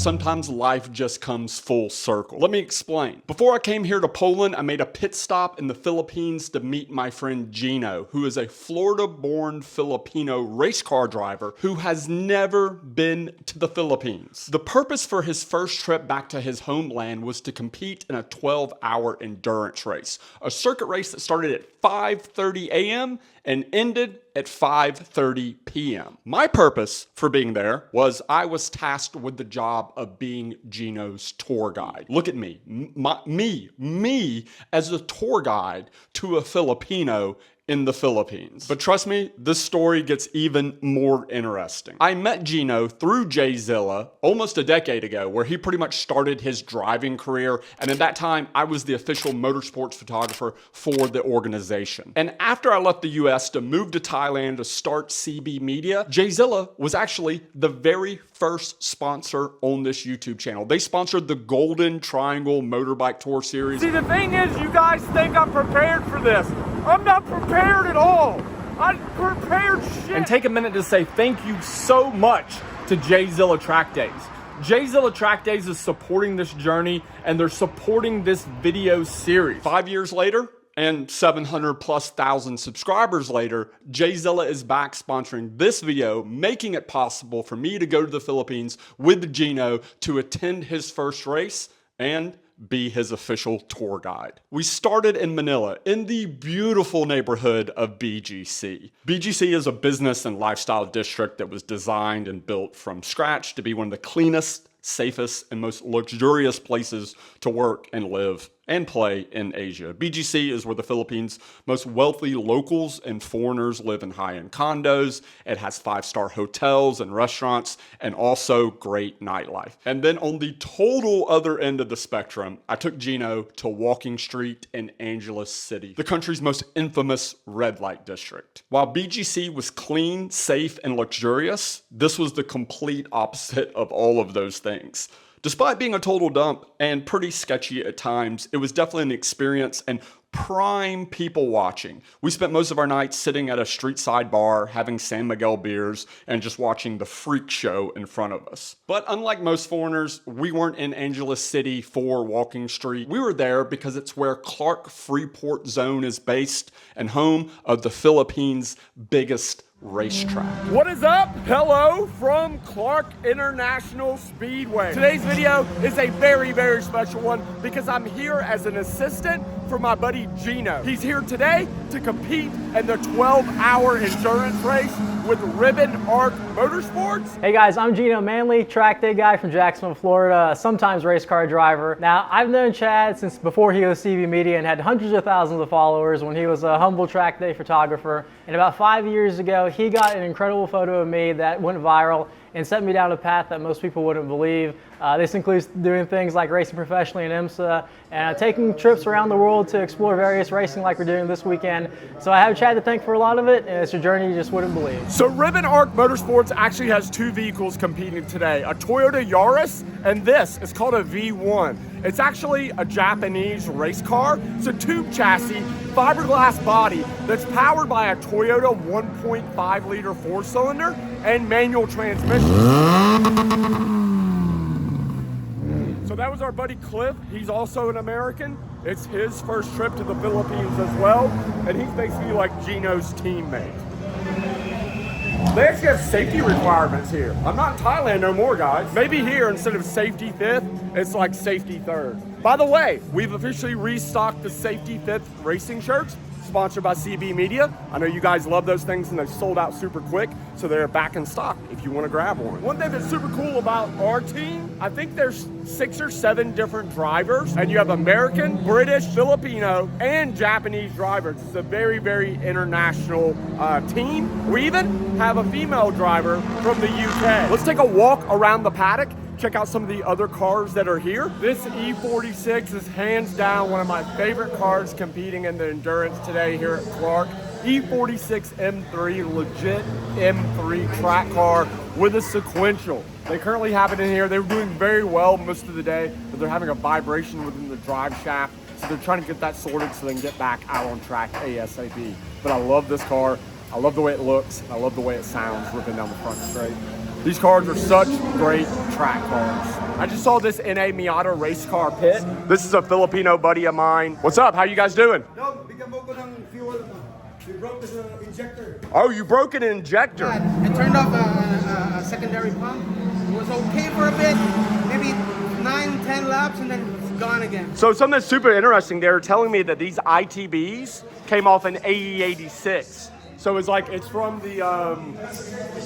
sometimes life just comes full circle. Let me explain. Before I came here to Poland, I made a pit stop in the Philippines to meet my friend Gino, who is a Florida-born Filipino race car driver who has never been to the Philippines. The purpose for his first trip back to his homeland was to compete in a 12-hour endurance race, a circuit race that started at 5:30 a.m. and ended at 5:30 p.m. My purpose for being there was I was tasked with the job of being Gino's tour guide. Look at me, me as a tour guide to a Filipino in the Philippines. But trust me, this story gets even more interesting. I met Gino through Jayzilla almost a decade ago, where he pretty much started his driving career, and at that time, I was the official motorsports photographer for the organization. And after I left the US to move to Thailand to start CB Media, Jayzilla was actually the very first sponsor on this YouTube channel. They sponsored the Golden Triangle Motorbike Tour Series. See, the thing is, you guys think I'm prepared for this. I'm not prepared at all. I'm prepared shit. And take a minute to say thank you so much to Jayzilla Track Days. Jayzilla Track Days is supporting this journey, and they're supporting this video series. 5 years later, and 700,000+ subscribers later, Jayzilla is back sponsoring this video, making it possible for me to go to the Philippines with Gino to attend his first race and be his official tour guide. We started in Manila, in the beautiful neighborhood of BGC. BGC is a business and lifestyle district that was designed and built from scratch to be one of the cleanest, safest, and most luxurious places to work and live and play in Asia. BGC is where the Philippines' most wealthy locals and foreigners live in high-end condos. It has 5-star hotels and restaurants, and also great nightlife. And then on the total other end of the spectrum, I took Gino to Walking Street in Angeles City, the country's most infamous red light district. While BGC was clean, safe, and luxurious, this was the complete opposite of all of those things. Despite being a total dump and pretty sketchy at times, it was definitely an experience and prime people watching. We spent most of our nights sitting at a street side bar, having San Miguel beers, and just watching the freak show in front of us. But unlike most foreigners, we weren't in Angeles City for Walking Street. We were there because it's where Clark Freeport Zone is based and home of the Philippines' biggest racetrack. What is up? Hello from Clark International Speedway. Today's video is a very, very special one because I'm here as an assistant for my buddy Gino. He's here today to compete in the 12-hour endurance race with Ribbon Arc Motorsports. Hey guys, I'm Gino Manley, track day guy from Jacksonville, Florida, sometimes race car driver. Now, I've known Chad since before he was CB Media and had hundreds of thousands of followers when he was a humble track day photographer. And about 5 years ago, he got an incredible photo of me that went viral and set me down a path that most people wouldn't believe. This includes doing things like racing professionally in IMSA and taking trips around the world to explore various racing like we're doing this weekend. So I have Chad to thank for a lot of it, and it's a journey you just wouldn't believe. So Ribbon Arc Motorsports actually has two vehicles competing today, a Toyota Yaris, and this is called a V1. It's actually a Japanese race car. It's a tube chassis, fiberglass body that's powered by a Toyota 1.5 liter 4-cylinder and manual transmission. So that was our buddy Cliff. He's also an American. It's his first trip to the Philippines as well, and he's basically like Gino's teammate. They actually have safety requirements here. I'm not in Thailand no more, guys. Maybe here, instead of safety fifth, it's like safety third. By the way, we've officially restocked the safety fifth racing shirts, sponsored by CB Media. I know you guys love those things and they sold out super quick, so they're back in stock if you want to grab one. One thing that's super cool about our team, I think there's 6 or 7 different drivers, and you have American, British, Filipino, and Japanese drivers. It's a very, very international team. We even have a female driver from the UK. Let's take a walk around the paddock, check out some of the other cars that are here. This E46 is hands down one of my favorite cars competing in the endurance today here at Clark. E46 M3, legit M3 track car with a sequential. They currently have it in here. They were doing very well most of the day, but they're having a vibration within the drive shaft. So they're trying to get that sorted so they can get back out on track ASAP. But I love this car. I love the way it looks. I love the way it sounds ripping down the front straight. These cars are such great track cars. I just saw this in a Miata race car pit. This is a Filipino buddy of mine. What's up? How you guys doing? No, bigyan mo ko ng fuel. We broke the injector. Oh, you broke an injector. I turned off a secondary pump. It was okay for a bit, maybe 9-10 laps, and then it's gone again. So something that's super interesting, they were telling me that these ITBs came off an AE86. So it's from the,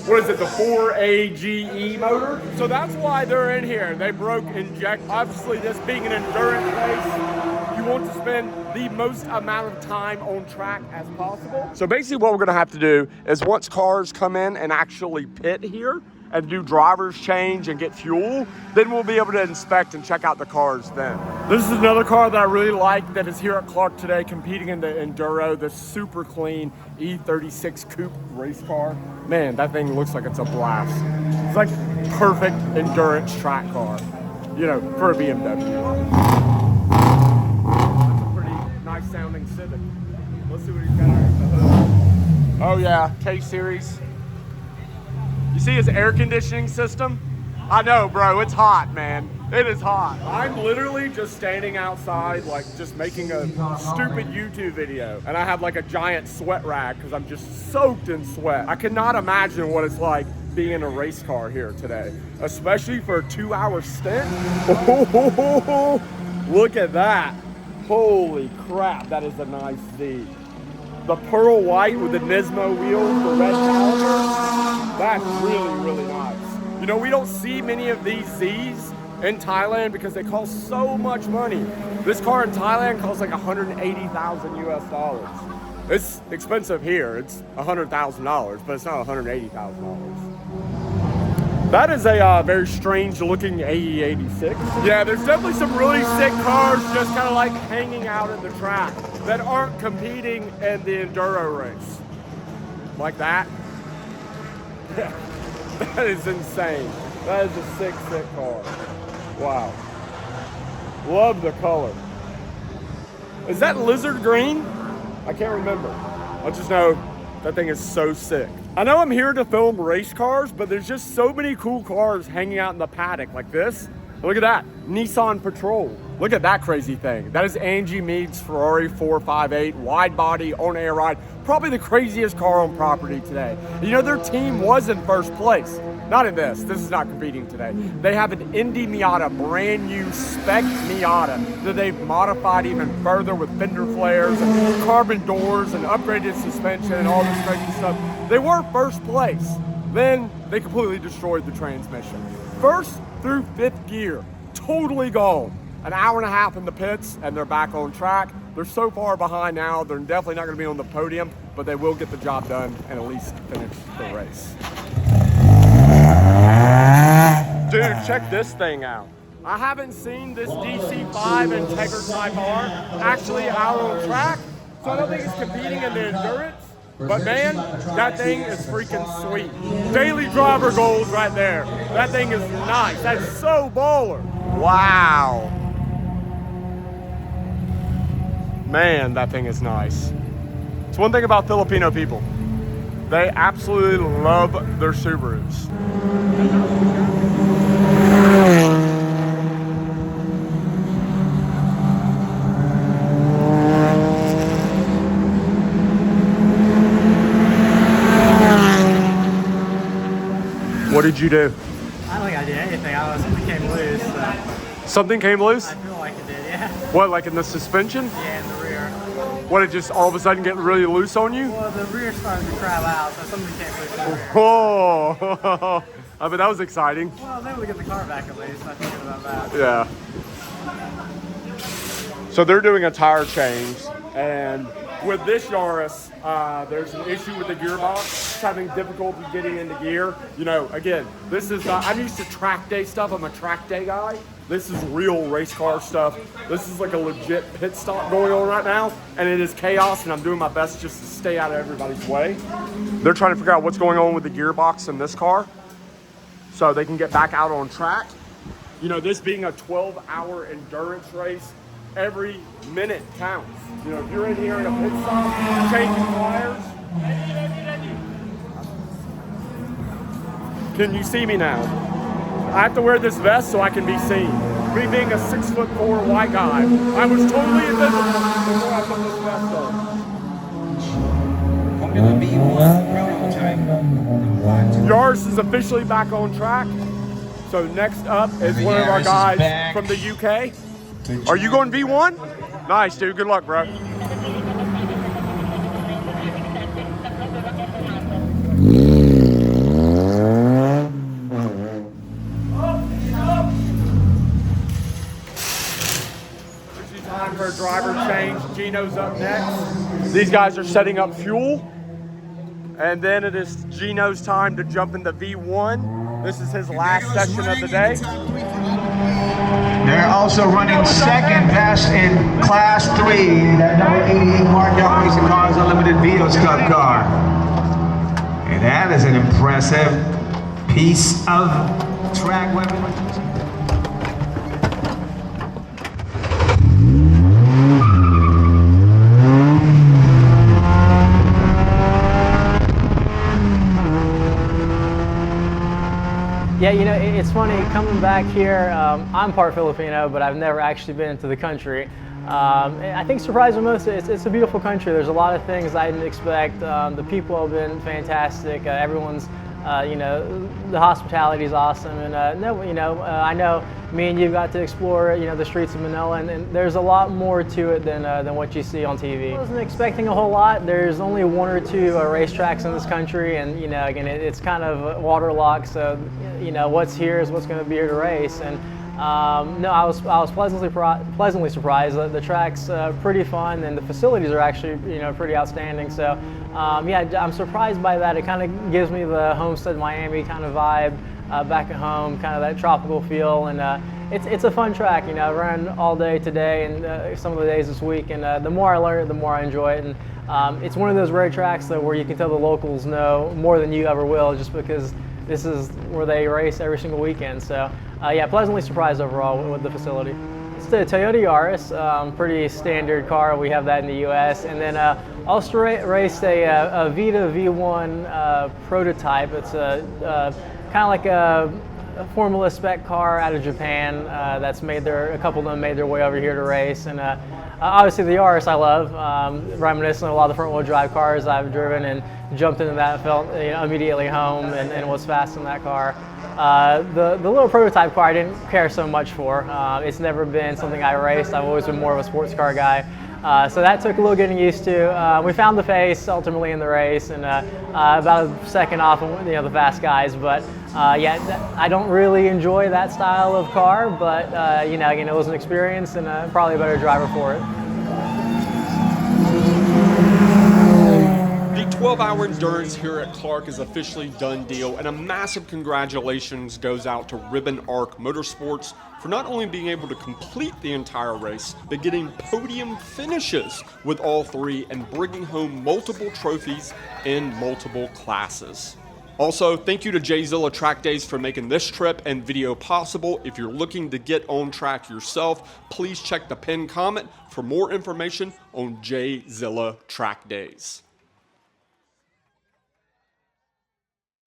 what is it, the 4AGE motor? So that's why they're in here. They broke inject. Obviously, this being an endurance race, you want to spend the most amount of time on track as possible. So basically what we're gonna have to do is once cars come in and actually pit here, and do driver's change and get fuel, then we'll be able to inspect and check out the cars then. This is another car that I really like that is here at Clark today competing in the Enduro, the super clean E36 Coupe race car. Man, that thing looks like it's a blast. It's like perfect endurance track car, you know, for a BMW. That's a pretty nice sounding Civic. Let's see what he's got under the hood. Oh yeah, K-Series. You see his air conditioning system? I know, bro, it's hot, man. It is hot. I'm literally just standing outside, like just making a stupid YouTube video. And I have like a giant sweat rag because I'm just soaked in sweat. I cannot imagine what it's like being in a race car here today, especially for a 2-hour stint. Oh, look at that. Holy crap, that is a nice Z. The pearl white with the Nismo wheels, the red calipers, that's really, really nice. You know, we don't see many of these Zs in Thailand because they cost so much money. This car in Thailand costs like 180,000 US dollars. It's expensive here, it's $100,000, but it's not $180,000. That is a very strange looking AE86. Yeah, there's definitely some really sick cars just kind of like hanging out at the track that aren't competing in the enduro race. Like that. Yeah, that is insane. That is a sick car. Wow. Love the color. Is that lizard green? I can't remember. I just know that thing is so sick. I know I'm here to film race cars, but there's just so many cool cars hanging out in the paddock like this. Look at that, Nissan Patrol. Look at that crazy thing. That is Angie Mead's Ferrari 458, wide body, on air ride. Probably the craziest car on property today. You know, their team was in first place. Not in this is not competing today. They have an Indy Miata, brand new spec Miata that they've modified even further with fender flares and carbon doors and upgraded suspension and all this crazy stuff. They were first place. Then they completely destroyed the transmission. First through fifth gear, totally gone. An hour and a half in the pits and they're back on track. They're so far behind now, they're definitely not gonna be on the podium, but they will get the job done and at least finish the race. Dude, check this thing out. I haven't seen this DC5 Integra Type R actually out on track, so I don't think it's competing in the endurance. But man, that thing is freaking sweet. Daily driver goals right there. That thing is nice. That's so baller. Wow. Man, that thing is nice. It's one thing about Filipino people. They absolutely love their Subarus. What did you do? I don't think I did anything. Something came loose. So Something came loose? I feel like it did, yeah. What, like in the suspension? Yeah, in the rear. What, it just all of a sudden get really loose on you? Well, the rear started to crab out, so something came loose in the rear. Oh, I mean, that was exciting. Well, I was able to get the car back at least. I think about that. Yeah. So they're doing a tire change, and with this Yaris, there's an issue with the gearbox. It's having difficulty getting into gear. You know, again, this is not, I'm used to track day stuff. I'm a track day guy. This is real race car stuff. This is like a legit pit stop going on right now, and it is chaos, and I'm doing my best just to stay out of everybody's way. They're trying to figure out what's going on with the gearbox in this car so they can get back out on track. You know, this being a 12-hour endurance race, every minute counts. You know, if you're in here in a pit stop, changing wires. Can you see me now? I have to wear this vest so I can be seen. Me being a 6'4" white guy, I was totally invisible before I put this vest on. Formula V1 prototype. Yaris is officially back on track. So next up is one of our guys from the UK. Are you going V1? Nice, dude. Good luck, bro. Time for a driver change. Gino's up next. These guys are setting up fuel. And then it is Gino's time to jump into V1. This is his last session of the day. They're also running second best in Class 3, that number 88 Mark Young Racing Cars Unlimited Vios Cup car. And that is an impressive piece of track weaponry. Yeah, you know, it's funny coming back here. I'm part Filipino, but I've never actually been into the country. I think surprising most, it's a beautiful country. There's a lot of things I didn't expect. The people have been fantastic. Everyone's, you know, the hospitality is awesome. And I know me and you got to explore, you know, the streets of Manila, and there's a lot more to it than what you see on TV. I wasn't expecting a whole lot. There's only 1 or 2 racetracks in this country, and you know, again, it's kind of waterlogged. So, you know, what's here is what's going to be here to race. And no, I was pleasantly surprised. The track's pretty fun, and the facilities are actually, you know, pretty outstanding. So yeah, I'm surprised by that. It kind of gives me the Homestead Miami kind of vibe back at home, kind of that tropical feel, and it's a fun track. You know, I ran all day today and some of the days this week, and the more I learn it, the more I enjoy it. And it's one of those rare tracks though where you can tell the locals know more than you ever will, just because this is where they race every single weekend. So yeah, pleasantly surprised overall with the facility. It's the Toyota Yaris, pretty standard car. We have that in the US. And then also raced a Vita V1 prototype. It's kind of like a Formula spec car out of Japan that's made a couple of them made their way over here to race. And obviously the Yaris I love, reminiscent of a lot of the front wheel drive cars I've driven, and jumped into that, felt, you know, immediately home, and was fast in that car. The little prototype car I didn't care so much for. It's never been something I raced. I've always been more of a sports car guy. So that took a little getting used to. We found the pace ultimately in the race, and about a second off, you know, the fast guys. But yeah, I don't really enjoy that style of car. But you know, again, it was an experience, and probably a better driver for it. The 12-hour endurance here at Clark is officially done deal, and a massive congratulations goes out to Ribbon Arc Motorsports for not only being able to complete the entire race, but getting podium finishes with all 3 and bringing home multiple trophies in multiple classes. Also, thank you to Jayzilla Track Days for making this trip and video possible. If you're looking to get on track yourself, please check the pinned comment for more information on Jayzilla Track Days.